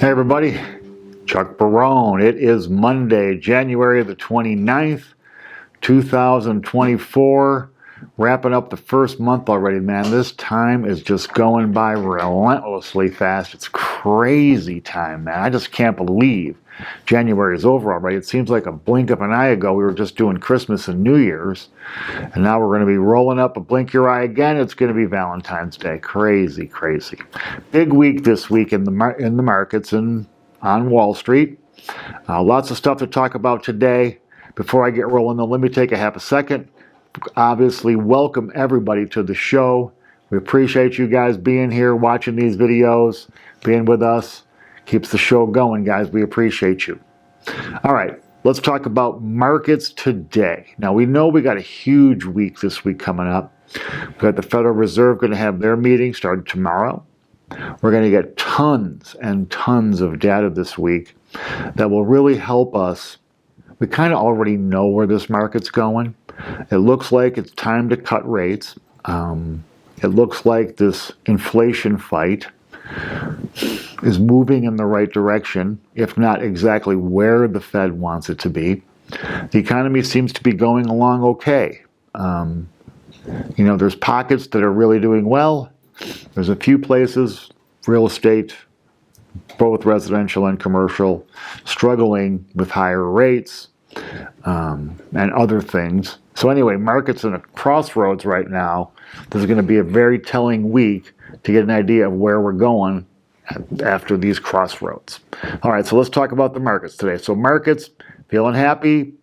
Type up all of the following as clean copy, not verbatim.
Hey everybody, Chuck Barone. It is Monday, January the 29th, 2024. Wrapping up the first month already, man. This time is just going by relentlessly fast. It's crazy time, man. I just can't believe January is over already. It seems like a blink of an eye ago we were just doing Christmas and New Year's. And now we're going to be rolling up a blink your eye again. It's going to be Valentine's Day. Crazy, crazy. Big week this week in the markets and on Wall Street. Lots of stuff to talk about today. Before I get rolling, though, let me take a half a second. Obviously, welcome everybody to the show. We appreciate you guys being here, watching these videos, being with us. Keeps the show going, guys. We appreciate you. All right, let's talk about markets today. Now, we know we got a huge week this week coming up. We've got the Federal Reserve going to have their meeting starting tomorrow. We're going to get tons and tons of data this week that will really help us. We kind of already know where this market's going. It looks like it's time to cut rates. It looks like this inflation fight is moving in the right direction, if not exactly where the Fed wants it to be. The economy seems to be going along okay. There's pockets that are really doing well. There's a few places, real estate, both residential and commercial, struggling with higher rates and other things. So anyway, markets in a crossroads right now. This is going to be a very telling week to get an idea of where we're going after these crossroads. All right, so let's talk about the markets today. So markets, feeling happy.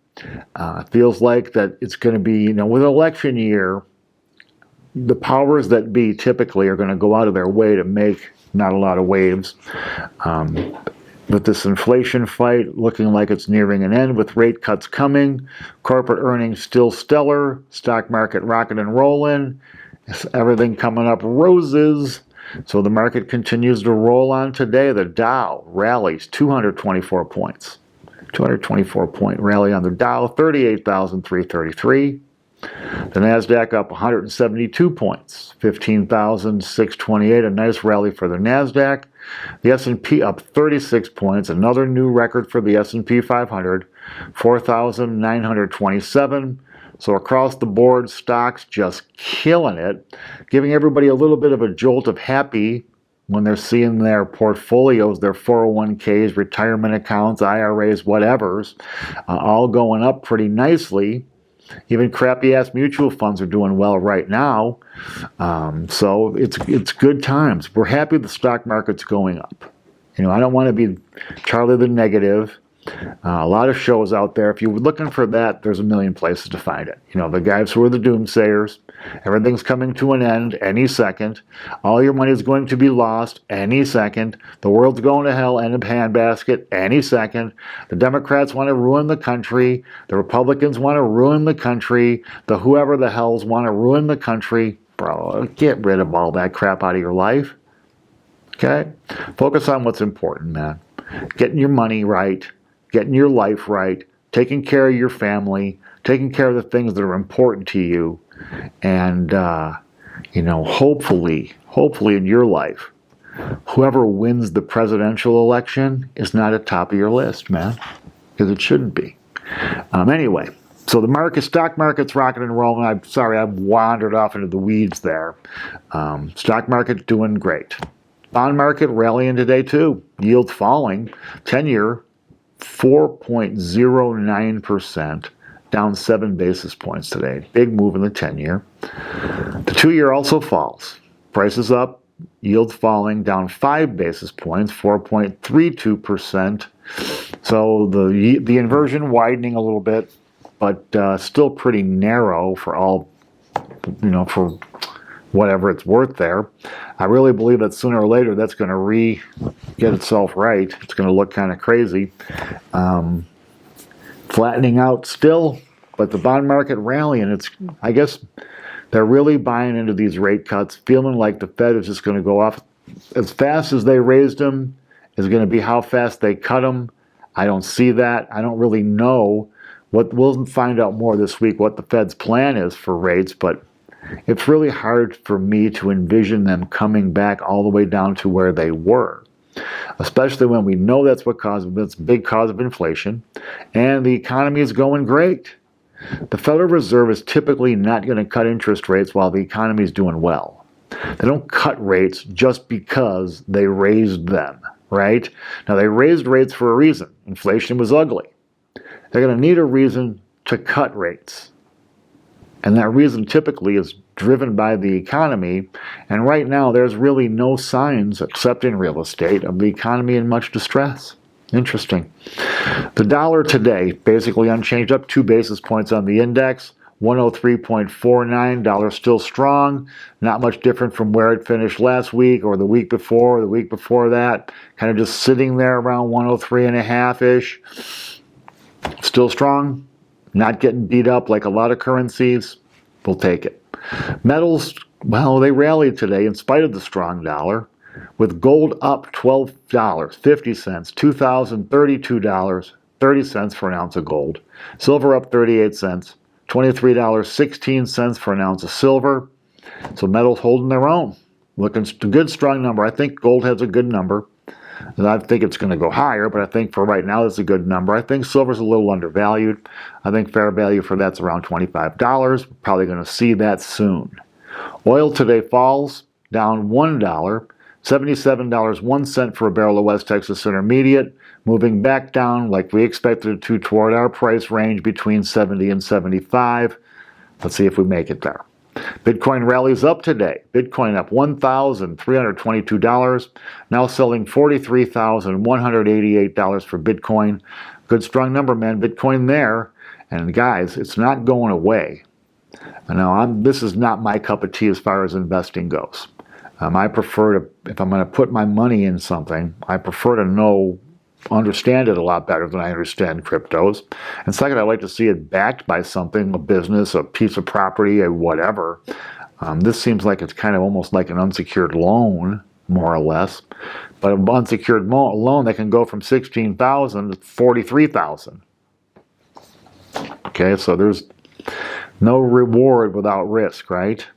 Feels like that it's going to be, with election year, the powers that be typically are going to go out of their way to make not a lot of waves. With this inflation fight looking like it's nearing an end with rate cuts coming, corporate earnings still stellar, stock market rocking and rolling, everything coming up roses. So the market continues to roll on today. The Dow rallies 224 points. 224-point rally on the Dow, 38,333. The NASDAQ up 172 points, 15,628, a nice rally for the NASDAQ. The S&P up 36 points, another new record for the S&P 500, 4,927. So across the board, stocks just killing it, giving everybody a little bit of a jolt of happy when they're seeing their portfolios, their 401ks, retirement accounts, IRAs, whatevers, all going up pretty nicely. Even crappy-ass mutual funds are doing well right now. So it's good times. We're happy the stock market's going up. I don't want to be Charlie the Negative. A lot of shows out there. If you're looking for that, there's a million places to find it. The guys who are the doomsayers. Everything's coming to an end any second. All your money is going to be lost any second. The world's going to hell in a handbasket any second. The Democrats want to ruin the country. The Republicans want to ruin the country. The whoever the hells want to ruin the country. Bro, get rid of all that crap out of your life. Okay? Focus on what's important, man. Getting your money right. Getting your life right. Taking care of your family. Taking care of the things that are important to you. And, hopefully in your life, whoever wins the presidential election is not at top of your list, man, because it shouldn't be. Anyway, so the stock market's rocking and rolling. I'm sorry, I wandered off into the weeds there. Stock market doing great. Bond market rallying today, too. Yields falling. 10-year, 4.09%. Down 7 basis points today. Big move in the 10-year. The 2-year also falls. Prices up, yields falling, down 5 basis points, 4.32%. So the inversion widening a little bit, but still pretty narrow for all, for whatever it's worth there. I really believe that sooner or later that's going to get itself right. It's going to look kind of crazy. Flattening out still, but the bond market rallying. I guess they're really buying into these rate cuts, feeling like the Fed is just going to go off as fast as they raised them is going to be how fast they cut them. I don't see that. I don't really know. We'll find out more this week what the Fed's plan is for rates, but it's really hard for me to envision them coming back all the way down to where they were. especially when we know that's a big cause of inflation, and the economy is going great. The Federal Reserve is typically not going to cut interest rates while the economy is doing well. They don't cut rates just because they raised them, right? Now, they raised rates for a reason. Inflation was ugly. They're going to need a reason to cut rates. And that reason typically is driven by the economy. And right now, there's really no signs, except in real estate, of the economy in much distress. Interesting. The dollar today, basically unchanged, up 2 basis points on the index, 103.49. Dollar still strong, not much different from where it finished last week or the week before, or the week before that. Kind of just sitting there around 103.5-ish. Still strong, not getting beat up like a lot of currencies. We'll take it. Metals, well, they rallied today in spite of the strong dollar, with gold up $12.50, $2,032.30 for an ounce of gold. Silver up 38 cents, $23.16 for an ounce of silver. So metals holding their own. Looking a good, strong number. I think gold has a good number. And I think it's going to go higher, but I think for right now, it's a good number. I think silver's a little undervalued. I think fair value for that's around $25. We're probably going to see that soon. Oil today falls, down $1, $77.01 for a barrel of West Texas Intermediate, moving back down like we expected it to toward our price range between 70 and 75. Let's see if we make it there. Bitcoin rallies up today. Bitcoin up $1,322, now selling $43,188 for Bitcoin. Good strong number, man. Bitcoin there. And guys, it's not going away. Now, this is not my cup of tea as far as investing goes. I prefer to, if I'm going to put my money in something, I prefer to understand it a lot better than I understand cryptos. And second, I like to see it backed by something, a business, a piece of property, a whatever. This seems like it's kind of almost like an unsecured loan, more or less. But an unsecured loan that can go from $16,000 to $43,000. Okay, so there's no reward without risk, right?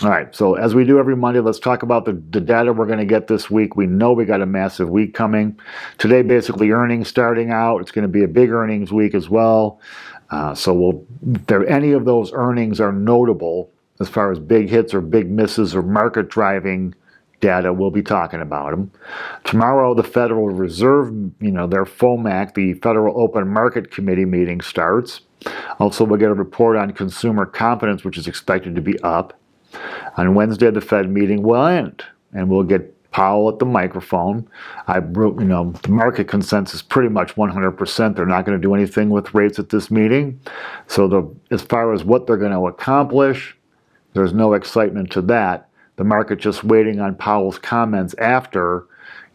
All right, so as we do every Monday, let's talk about the data we're going to get this week. We know we got a massive week coming. Today, basically, earnings starting out. It's going to be a big earnings week as well. So if any of those earnings are notable as far as big hits or big misses or market driving data, we'll be talking about them. Tomorrow, the Federal Reserve, their FOMAC, the Federal Open Market Committee meeting starts. Also, we'll get a report on consumer confidence, which is expected to be up. On Wednesday, the Fed meeting will end, and we'll get Powell at the microphone. The market consensus is pretty much 100%. They're not going to do anything with rates at this meeting. So as far as what they're going to accomplish, there's no excitement to that. The market just waiting on Powell's comments after.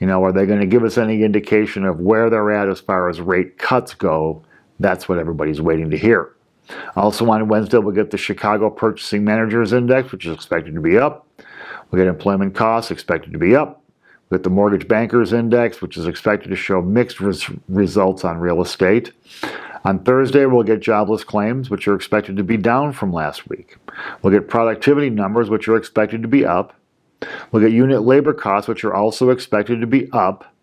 Are they going to give us any indication of where they're at as far as rate cuts go? That's what everybody's waiting to hear. Also on Wednesday, we'll get the Chicago Purchasing Managers Index, which is expected to be up. We'll get employment costs expected to be up. We'll get the Mortgage Bankers Index, which is expected to show mixed results on real estate. On Thursday, we'll get jobless claims, which are expected to be down from last week. We'll get productivity numbers, which are expected to be up. We'll get unit labor costs, which are also expected to be up.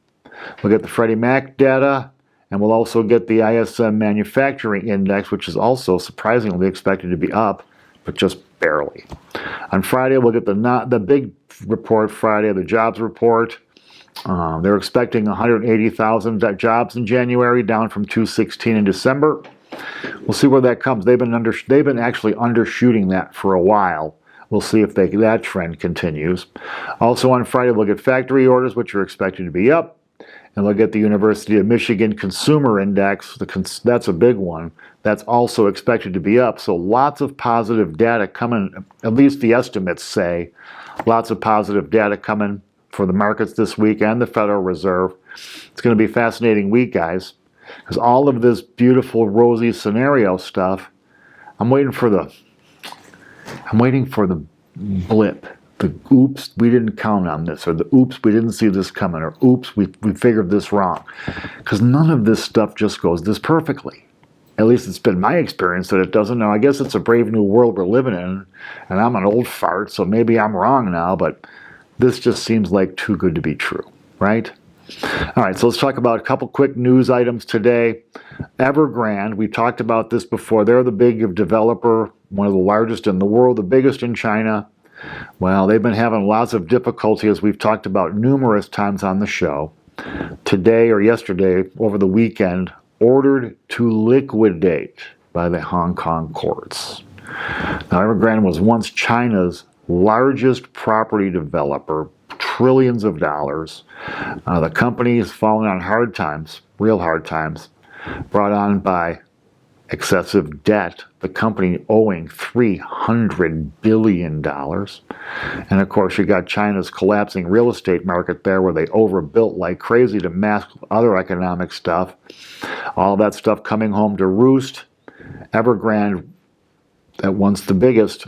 We'll get the Freddie Mac data. And we'll also get the ISM Manufacturing Index, which is also surprisingly expected to be up, but just barely. On Friday, we'll get the big report Friday, the jobs report. They're expecting 180,000 jobs in January, down from 216 in December. We'll see where that comes. They've been actually undershooting that for a while. We'll see if that trend continues. Also on Friday, we'll get factory orders, which are expected to be up. And we'll get the University of Michigan Consumer Index. That's a big one. That's also expected to be up. So lots of positive data coming, at least the estimates say. Lots of positive data coming for the markets this week and the Federal Reserve. It's going to be a fascinating week, guys. Because all of this beautiful, rosy scenario stuff, I'm waiting for the blip. The oops, we didn't count on this, or the oops, we didn't see this coming, or oops, we figured this wrong. Because none of this stuff just goes this perfectly. At least it's been my experience that it doesn't. Now, I guess it's a brave new world we're living in, and I'm an old fart, so maybe I'm wrong now, but this just seems like too good to be true. right? All right, so let's talk about a couple quick news items today. Evergrande, we talked about this before. They're the big developer, one of the largest in the world, the biggest in China. Well, they've been having lots of difficulty, as we've talked about numerous times on the show. Today or yesterday, over the weekend, ordered to liquidate by the Hong Kong courts. Now, Evergrande was once China's largest property developer, trillions of dollars. The company is falling on hard times, real hard times, brought on by excessive debt, the company owing $300 billion. And of course, you got China's collapsing real estate market there where they overbuilt like crazy to mask other economic stuff. All that stuff coming home to roost. Evergrande, at once the biggest,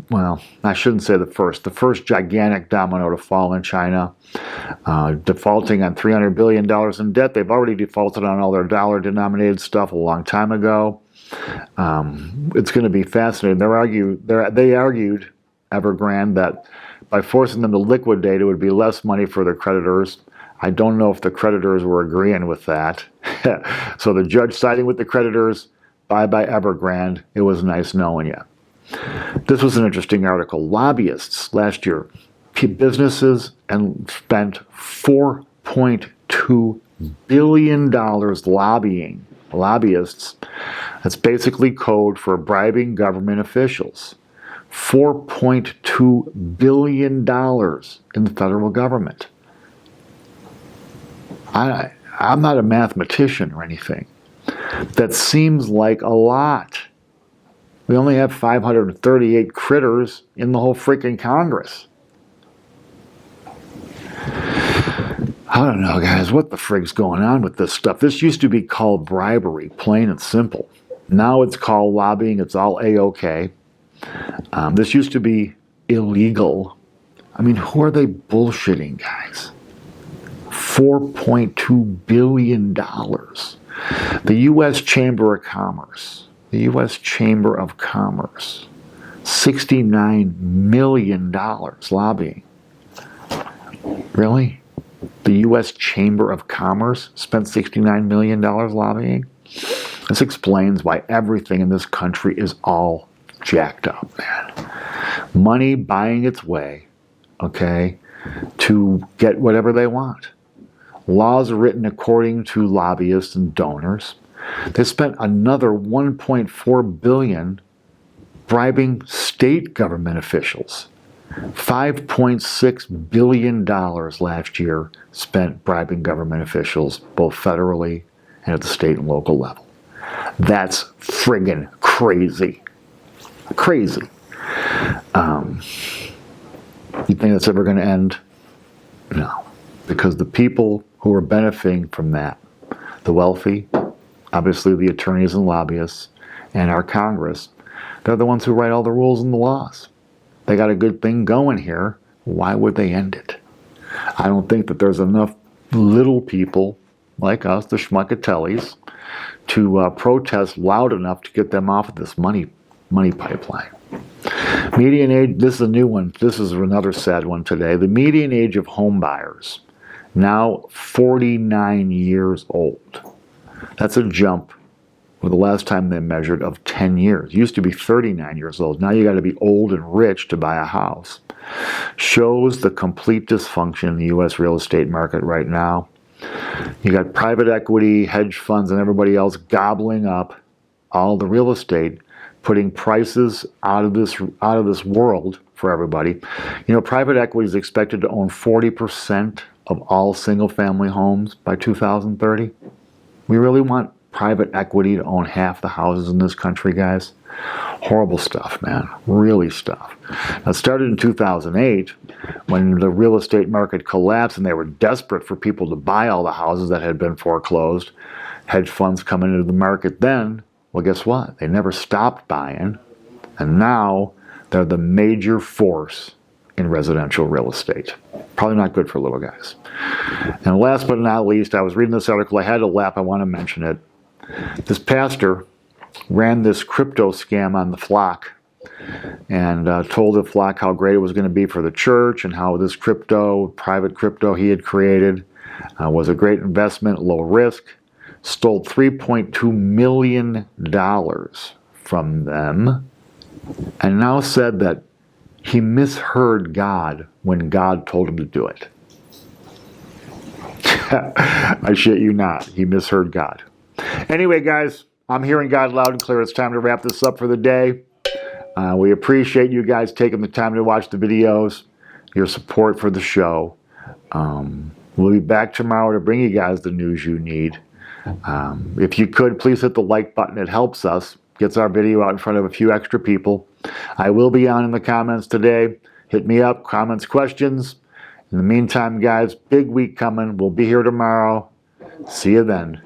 well, I shouldn't say the first gigantic domino to fall in China, defaulting on $300 billion in debt. They've already defaulted on all their dollar-denominated stuff a long time ago. It's going to be fascinating. They argued, Evergrande, that by forcing them to liquidate, it would be less money for their creditors. I don't know if the creditors were agreeing with that. So the judge siding with the creditors, bye-bye Evergrande. It was nice knowing you. This was an interesting article. Lobbyists last year, businesses, and spent $4.2 billion lobbying. Lobbyists, that's basically code for bribing government officials. $4.2 billion in the federal government. I'm not a mathematician or anything. That seems like a lot. We only have 538 critters in the whole freaking Congress. I don't know, guys. What the frig's going on with this stuff? This used to be called bribery, plain and simple. Now it's called lobbying. It's all A-OK. This used to be illegal. I mean, who are they bullshitting, guys? $4.2 billion. The U.S. Chamber of Commerce. The U.S. Chamber of Commerce. $69 million lobbying. Really? The U.S. Chamber of Commerce spent $69 million lobbying? This explains why everything in this country is all jacked up, man. Money buying its way, okay, to get whatever they want. Laws are written according to lobbyists and donors. They spent another $1.4 billion bribing state government officials. $5.6 billion last year spent bribing government officials, both federally and at the state and local level. That's friggin' crazy. Crazy. You think that's ever going to end? No. Because the people who are benefiting from that, the wealthy, obviously the attorneys and lobbyists, and our Congress, they're the ones who write all the rules and the laws. They got a good thing going here. Why would they end it? I don't think that there's enough little people like us, the schmuckatellis, to protest loud enough to get them off of this money pipeline. Median age, this is a new one. This is another sad one today. The median age of home buyers, now 49 years old. That's a jump from the last time they measured of 10 years. It used to be 39 years old. Now you got to be old and rich to buy a house. Shows the complete dysfunction in the U.S. real estate market right now. You got private equity, hedge funds, and everybody else gobbling up all the real estate, putting prices out of this world for everybody. You know, private equity is expected to own 40% of all single-family homes by 2030. We really want private equity to own half the houses in this country, guys? Horrible stuff, man. Really stuff. Now, it started in 2008 when the real estate market collapsed and they were desperate for people to buy all the houses that had been foreclosed. Hedge funds come into the market then. Well, guess what? They never stopped buying. And now they're the major force in residential real estate. Probably not good for little guys. And last but not least, I was reading this article. I had to laugh. I want to mention it. This pastor ran this crypto scam on the flock. and told the flock how great it was going to be for the church and how this private crypto he had created, was a great investment, low risk. Stole $3.2 million from them, and now said that he misheard God when God told him to do it. I shit you not. He misheard God. Anyway, guys, I'm hearing God loud and clear. It's time to wrap this up for the day. We appreciate you guys taking the time to watch the videos, your support for the show. We'll be back tomorrow to bring you guys the news you need. If you could, please hit the like button. It helps us, gets our video out in front of a few extra people. I will be on in the comments today. Hit me up, comments, questions. In the meantime, guys, big week coming. We'll be here tomorrow. See you then.